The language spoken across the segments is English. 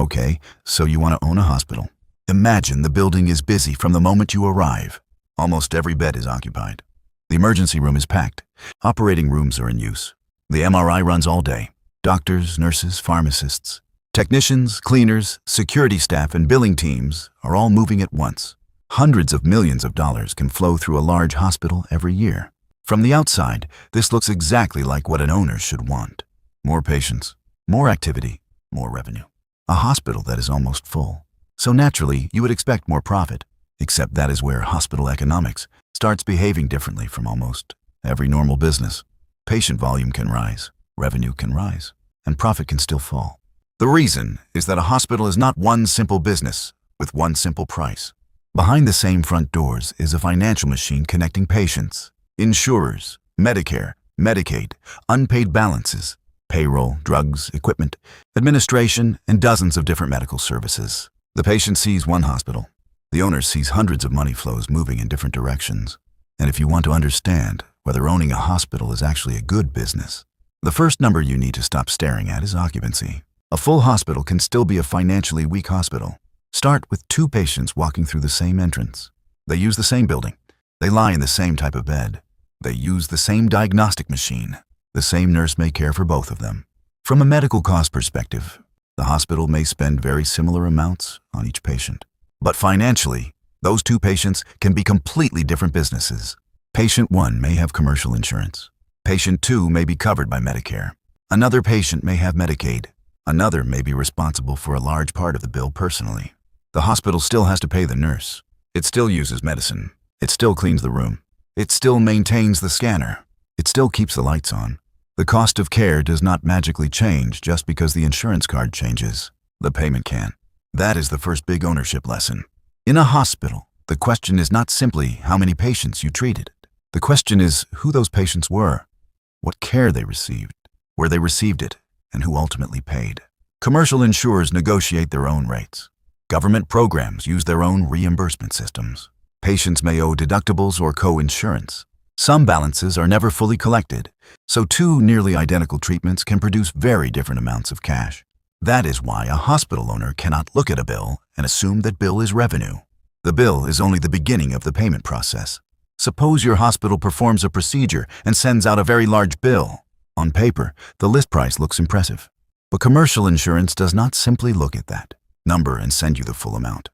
Okay, so you want to own a hospital. Imagine the building is busy from the moment you arrive. Almost every bed is occupied. The emergency room is packed. Operating rooms are in use. The MRI runs all day. Doctors, nurses, pharmacists, technicians, cleaners, security staff, and billing teams are all moving at once. Hundreds of millions of dollars can flow through a large hospital every year. From the outside, this looks exactly like what an owner should want. More patients, more activity, more revenue. A hospital that is almost full. So naturally, you would expect more profit. Except that is where hospital economics starts behaving differently from almost every normal business. Patient volume can rise, revenue can rise, and profit can still fall. The reason is that a hospital is not one simple business with one simple price. Behind the same front doors is a financial machine connecting patients, insurers, Medicare, Medicaid, unpaid balances, payroll, drugs, equipment, administration, and dozens of different medical services. The patient sees one hospital. The owner sees hundreds of money flows moving in different directions. And if you want to understand whether owning a hospital is actually a good business, the first number you need to stop staring at is occupancy. A full hospital can still be a financially weak hospital. Start with 2 patients walking through the same entrance. They use the same building. They lie in the same type of bed. They use the same diagnostic machine. The same nurse may care for both of them. From a medical cost perspective, the hospital may spend very similar amounts on each patient. But financially, those 2 patients can be completely different businesses. Patient 1 may have commercial insurance. Patient 2 may be covered by Medicare. Another patient may have Medicaid. Another may be responsible for a large part of the bill personally. The hospital still has to pay the nurse. It still uses medicine. It still cleans the room. It still maintains the scanner. It still keeps the lights on. The cost of care does not magically change just because the insurance card changes. The payment can. That is the first big ownership lesson. In a hospital, the question is not simply how many patients you treated. The question is who those patients were, what care they received, where they received it, and who ultimately paid. Commercial insurers negotiate their own rates. Government programs use their own reimbursement systems. Patients may owe deductibles or co-insurance. Some balances are never fully collected, so 2 nearly identical treatments can produce very different amounts of cash. That is why a hospital owner cannot look at a bill and assume that bill is revenue. The bill is only the beginning of the payment process. Suppose your hospital performs a procedure and sends out a very large bill. On paper, the list price looks impressive. But commercial insurance does not simply look at that number and send you the full amount.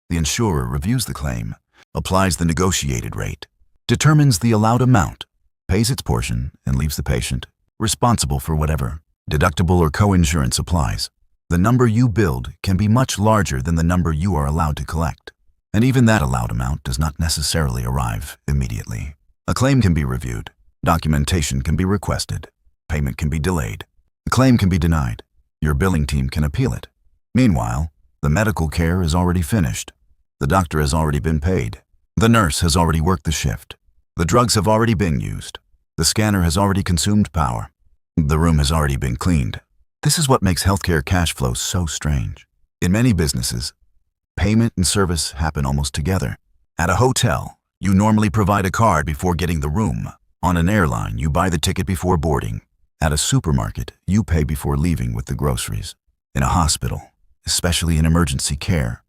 The insurer reviews the claim, applies the negotiated rate, determines the allowed amount, pays its portion, and leaves the patient responsible for whatever deductible or co-insurance applies. The number you billed can be much larger than the number you are allowed to collect. And even that allowed amount does not necessarily arrive immediately. A claim can be reviewed, documentation can be requested, payment can be delayed, a claim can be denied, your billing team can appeal it. Meanwhile, the medical care is already finished. The doctor has already been paid. The nurse has already worked the shift. The drugs have already been used. The scanner has already consumed power. The room has already been cleaned. This is what makes healthcare cash flow so strange. In many businesses, payment and service happen almost together. At a hotel, you normally provide a card before getting the room. On an airline, you buy the ticket before boarding. At a supermarket, you pay before leaving with the groceries. In a hospital, especially in emergency care,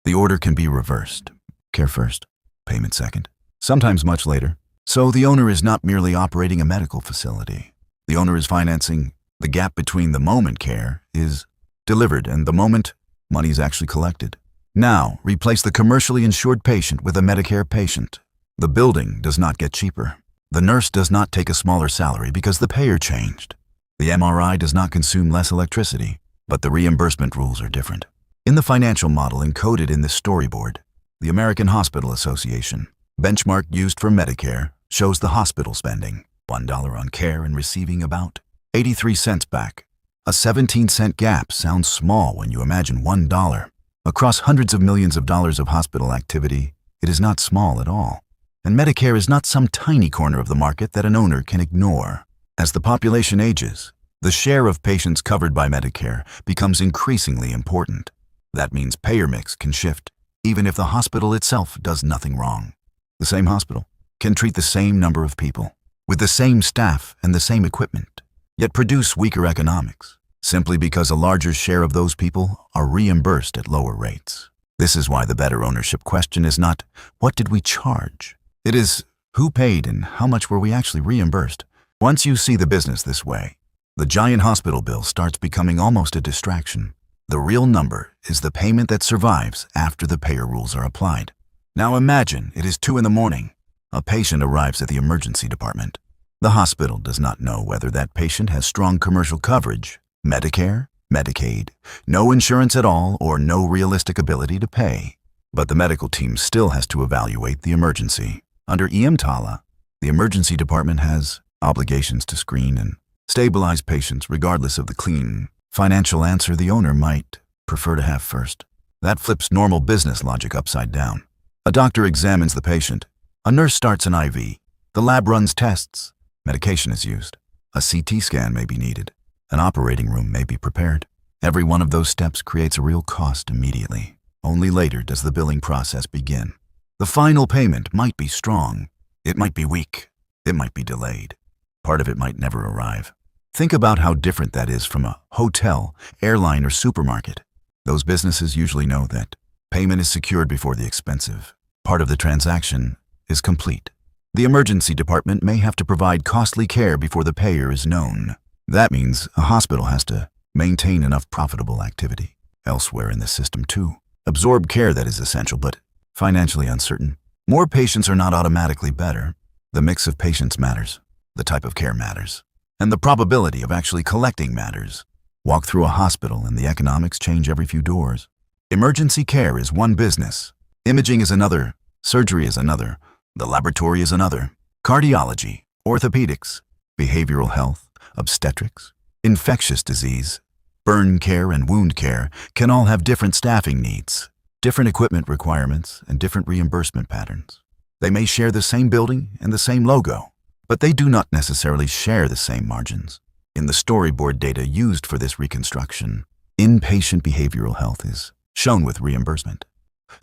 the order can be reversed. Care first, payment second, sometimes much later. So the owner is not merely operating a medical facility. The owner is financing the gap between the moment care is delivered and the moment money is actually collected. Now, replace the commercially insured patient with a Medicare patient. The building does not get cheaper. The nurse does not take a smaller salary because the payer changed. The MRI does not consume less electricity, but the reimbursement rules are different. In the financial model encoded in this storyboard, the American Hospital Association benchmark used for Medicare shows the hospital spending $1 on care and receiving about 83 cents back. A 17-cent gap sounds small when you imagine $1. Across hundreds of millions of dollars of hospital activity, it is not small at all. And Medicare is not some tiny corner of the market that an owner can ignore. As the population ages, the share of patients covered by Medicare becomes increasingly important. That means payer mix can shift, even if the hospital itself does nothing wrong. The same hospital can treat the same number of people, with the same staff and the same equipment, yet produce weaker economics. simply because a larger share of those people are reimbursed at lower rates. This is why the better ownership question is not, what did we charge? It is, who paid and how much were we actually reimbursed? Once you see the business this way, the giant hospital bill starts becoming almost a distraction. The real number is the payment that survives after the payer rules are applied. Now imagine it is 2 in the morning. A patient arrives at the emergency department. The hospital does not know whether that patient has strong commercial coverage, Medicare, Medicaid, no insurance at all, or no realistic ability to pay. But the medical team still has to evaluate the emergency. Under EMTALA, the emergency department has obligations to screen and stabilize patients regardless of the clean financial answer the owner might prefer to have first. That flips normal business logic upside down. A doctor examines the patient. A nurse starts an IV. The lab runs tests. Medication is used. A CT scan may be needed. An operating room may be prepared. Every one of those steps creates a real cost immediately. Only later does the billing process begin. The final payment might be strong. It might be weak. It might be delayed. Part of it might never arrive. Think about how different that is from a hotel, airline, or supermarket. Those businesses usually know that payment is secured before the expensive part of the transaction is complete. The emergency department may have to provide costly care before the payer is known. That means a hospital has to maintain enough profitable activity elsewhere in the system to absorb care that is essential but financially uncertain. More patients are not automatically better. The mix of patients matters. The type of care matters. And the probability of actually collecting matters. Walk through a hospital and the economics change every few doors. Emergency care is one business. Imaging is another. Surgery is another. The laboratory is another. Cardiology, orthopedics, behavioral health, obstetrics, infectious disease, burn care and wound care can all have different staffing needs, different equipment requirements, and different reimbursement patterns. They may share the same building and the same logo, but they do not necessarily share the same margins. In the storyboard data used for this reconstruction, inpatient behavioral health is shown with reimbursement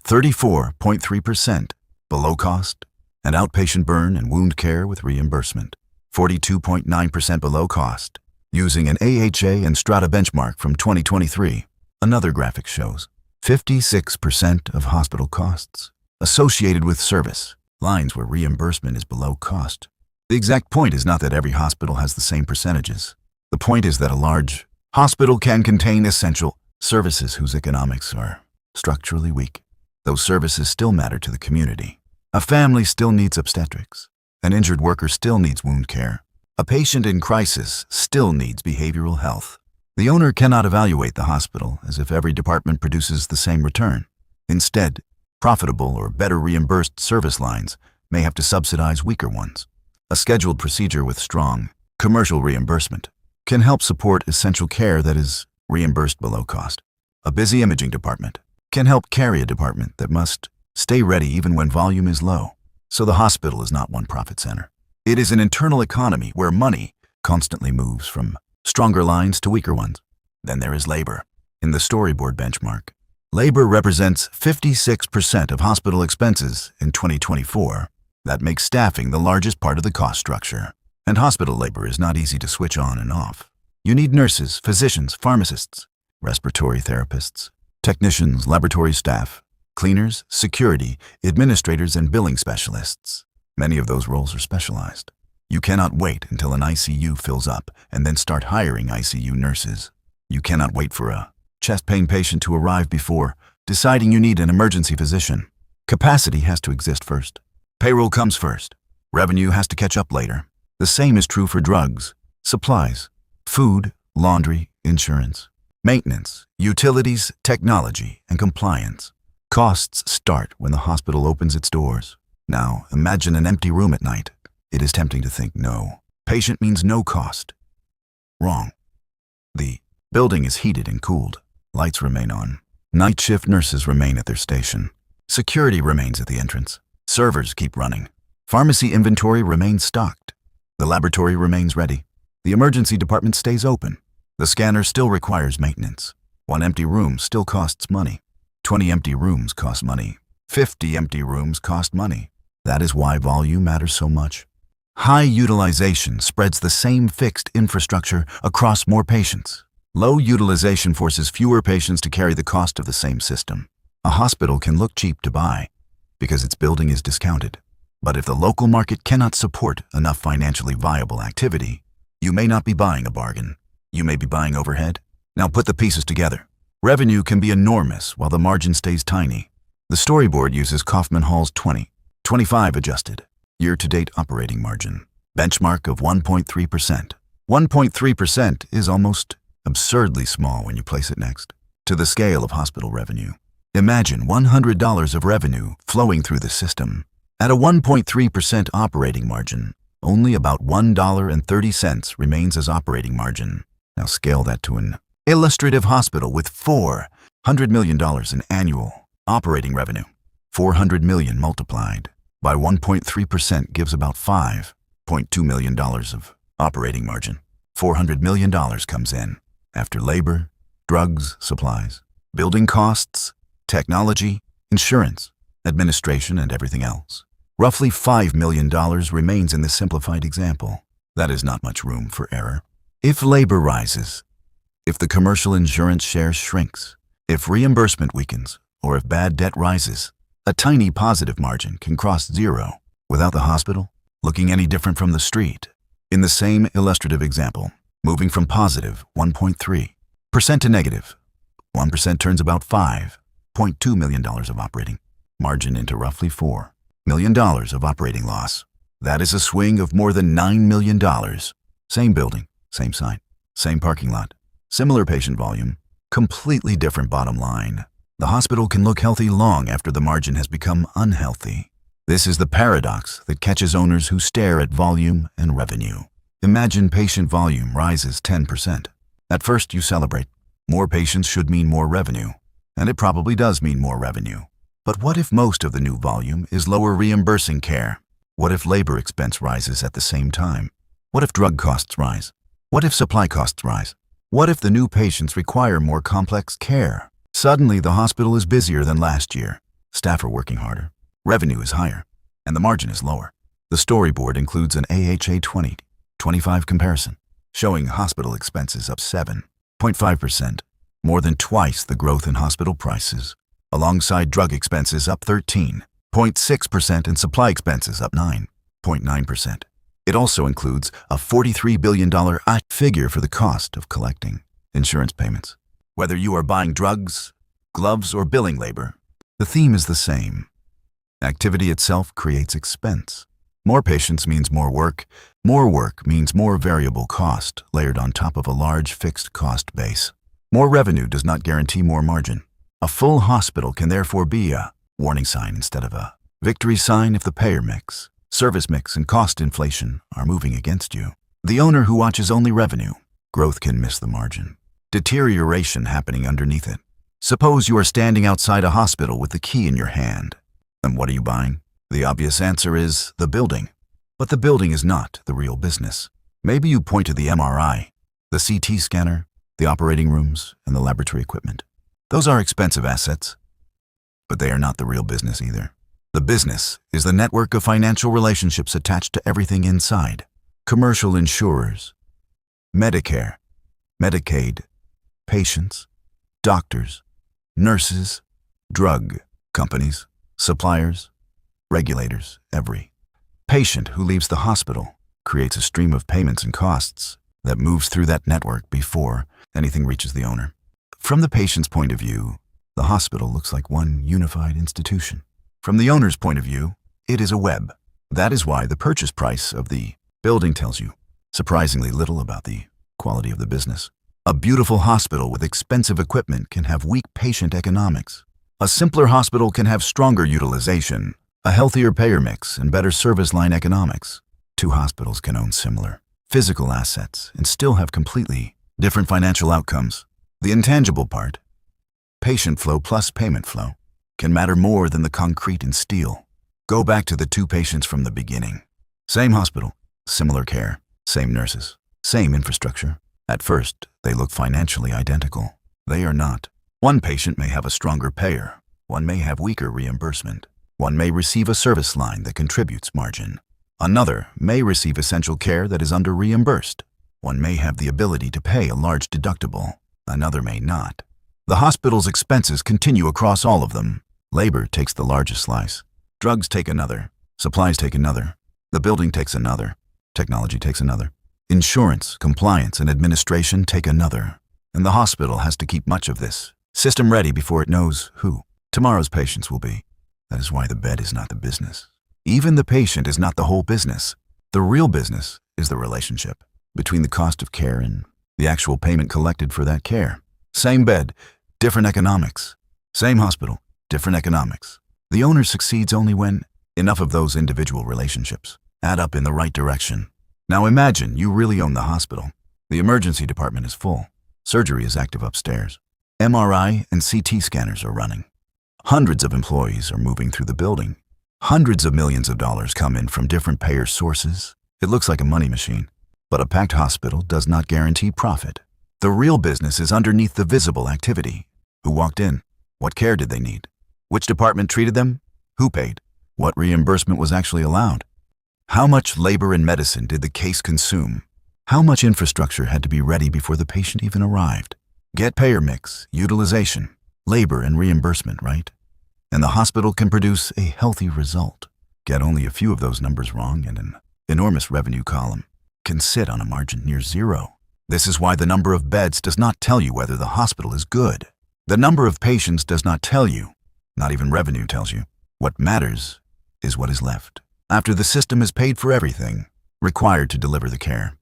34.3% below cost, and outpatient burn and wound care with reimbursement 42.9% below cost, using an AHA and Strata benchmark from 2023. Another graphic shows 56% of hospital costs associated with service lines where reimbursement is below cost. The exact point is not that every hospital has the same percentages. The point is that a large hospital can contain essential services whose economics are structurally weak. Those services still matter to the community. A family still needs obstetrics. An injured worker still needs wound care. A patient in crisis still needs behavioral health. The owner cannot evaluate the hospital as if every department produces the same return. Instead, profitable or better reimbursed service lines may have to subsidize weaker ones. A scheduled procedure with strong commercial reimbursement can help support essential care that is reimbursed below cost. A busy imaging department can help carry a department that must stay ready even when volume is low. So the hospital is not one profit center. It is an internal economy where money constantly moves from stronger lines to weaker ones. Then there is labor. In the storyboard benchmark, labor represents 56% of hospital expenses in 2024. That makes staffing the largest part of the cost structure. And hospital labor is not easy to switch on and off. You need nurses, physicians, pharmacists, respiratory therapists, technicians, laboratory staff, cleaners, security, administrators, and billing specialists. Many of those roles are specialized. You cannot wait until an ICU fills up and then start hiring ICU nurses. You cannot wait for a chest pain patient to arrive before deciding you need an emergency physician. Capacity has to exist first. Payroll comes first. Revenue has to catch up later. The same is true for drugs, supplies, food, laundry, insurance, maintenance, utilities, technology, and compliance. Costs start when the hospital opens its doors. Now, imagine an empty room at night. It is tempting to think no. Patient means no cost. Wrong. The building is heated and cooled. Lights remain on. Night shift nurses remain at their station. Security remains at the entrance. Servers keep running. Pharmacy inventory remains stocked. The laboratory remains ready. The emergency department stays open. The scanner still requires maintenance. One empty room still costs money. 20 empty rooms cost money. 50 empty rooms cost money. That is why volume matters so much. High utilization spreads the same fixed infrastructure across more patients. Low utilization forces fewer patients to carry the cost of the same system. A hospital can look cheap to buy because its building is discounted. But if the local market cannot support enough financially viable activity, you may not be buying a bargain. You may be buying overhead. Now put the pieces together. Revenue can be enormous while the margin stays tiny. The storyboard uses Kaufman Hall's 2025 adjusted year-to-date operating margin benchmark of 1.3%. 1.3% is almost absurdly small when you place it next to the scale of hospital revenue. Imagine $100 of revenue flowing through the system. At a 1.3% operating margin, only about $1.30 remains as operating margin. Now scale that to an illustrative hospital with $400 million in annual operating revenue. $400 million multiplied by 1.3% gives about $5.2 million of operating margin. $400 million comes in after labor, drugs, supplies, building costs, technology, insurance, administration, and everything else. Roughly $5 million remains in this simplified example. That is not much room for error. If labor rises, if the commercial insurance share shrinks, if reimbursement weakens, or if bad debt rises, a tiny positive margin can cross zero without the hospital looking any different from the street. In the same illustrative example, moving from positive 1.3% to negative 1% turns about $5.2 million of operating margin into roughly $4 million of operating loss. That is a swing of more than $9 million. Same building, same sign, same parking lot, similar patient volume, completely different bottom line. The hospital can look healthy long after the margin has become unhealthy. This is the paradox that catches owners who stare at volume and revenue. Imagine patient volume rises 10%. At first you celebrate. More patients should mean more revenue, and it probably does mean more revenue. But what if most of the new volume is lower reimbursing care? What if labor expense rises at the same time? What if drug costs rise? What if supply costs rise? What if the new patients require more complex care? Suddenly the hospital is busier than last year. Staff are working harder. Revenue is higher, and the margin is lower. The storyboard includes an AHA 2025 comparison, showing hospital expenses up 7.5%, more than twice the growth in hospital prices, alongside drug expenses up 13.6% and supply expenses up 9.9%. It also includes a $43 billion figure for the cost of collecting insurance payments. Whether you are buying drugs, gloves, or billing labor, the theme is the same. Activity itself creates expense. More patients means more work means more variable cost layered on top of a large fixed cost base. More revenue does not guarantee more margin. A full hospital can therefore be a warning sign instead of a victory sign if the payer mix, service mix, and cost inflation are moving against you. The owner who watches only revenue, growth can miss the margin. Deterioration happening underneath it. Suppose you are standing outside a hospital with the key in your hand. And what are you buying? The obvious answer is the building. But the building is not the real business. Maybe you point to the MRI, the CT scanner, the operating rooms, and the laboratory equipment. Those are expensive assets, but they are not the real business either. The business is the network of financial relationships attached to everything inside. Commercial insurers, Medicare, Medicaid, patients, doctors, nurses, drug companies, suppliers, regulators. Every patient who leaves the hospital creates a stream of payments and costs that moves through that network before anything reaches the owner. From the patient's point of view, the hospital looks like one unified institution. From the owner's point of view, it is a web. That is why the purchase price of the building tells you surprisingly little about the quality of the business. A beautiful hospital with expensive equipment can have weak patient economics. A simpler hospital can have stronger utilization, a healthier payer mix, and better service line economics. Two hospitals can own similar physical assets and still have completely different financial outcomes. The intangible part, patient flow plus payment flow, can matter more than the concrete and steel. Go back to the two patients from the beginning. Same hospital, similar care, same nurses, same infrastructure. At first, they look financially identical. They are not. One patient may have a stronger payer. One may have weaker reimbursement. One may receive a service line that contributes margin. Another may receive essential care that is under-reimbursed. One may have the ability to pay a large deductible. another may not. The hospital's expenses continue across all of them. Labor takes the largest slice. Drugs take another. Supplies take another. The building takes another. Technology takes another. Insurance, compliance, and administration take another. And the hospital has to keep much of this system ready before it knows who tomorrow's patients will be. That is why the bed is not the business. Even the patient is not the whole business. The real business is the relationship between the cost of care and the actual payment collected for that care. Same bed, different economics. Same hospital, different economics. The owner succeeds only when enough of those individual relationships add up in the right direction. Now imagine you really own the hospital. The emergency department is full. Surgery is active upstairs. MRI and CT scanners are running. Hundreds of employees are moving through the building. Hundreds of millions of dollars come in from different payer sources. It looks like a money machine, but a packed hospital does not guarantee profit. The real business is underneath the visible activity. Who walked in? What care did they need? Which department treated them? Who paid? What reimbursement was actually allowed? How much labor and medicine did the case consume? How much infrastructure had to be ready before the patient even arrived? Get payer mix, utilization, labor, and reimbursement right, and the hospital can produce a healthy result. Get only a few of those numbers wrong and an enormous revenue column can sit on a margin near zero. This is why the number of beds does not tell you whether the hospital is good. The number of patients does not tell you. Not even revenue tells you. What matters is what is left after the system has paid for everything required to deliver the care.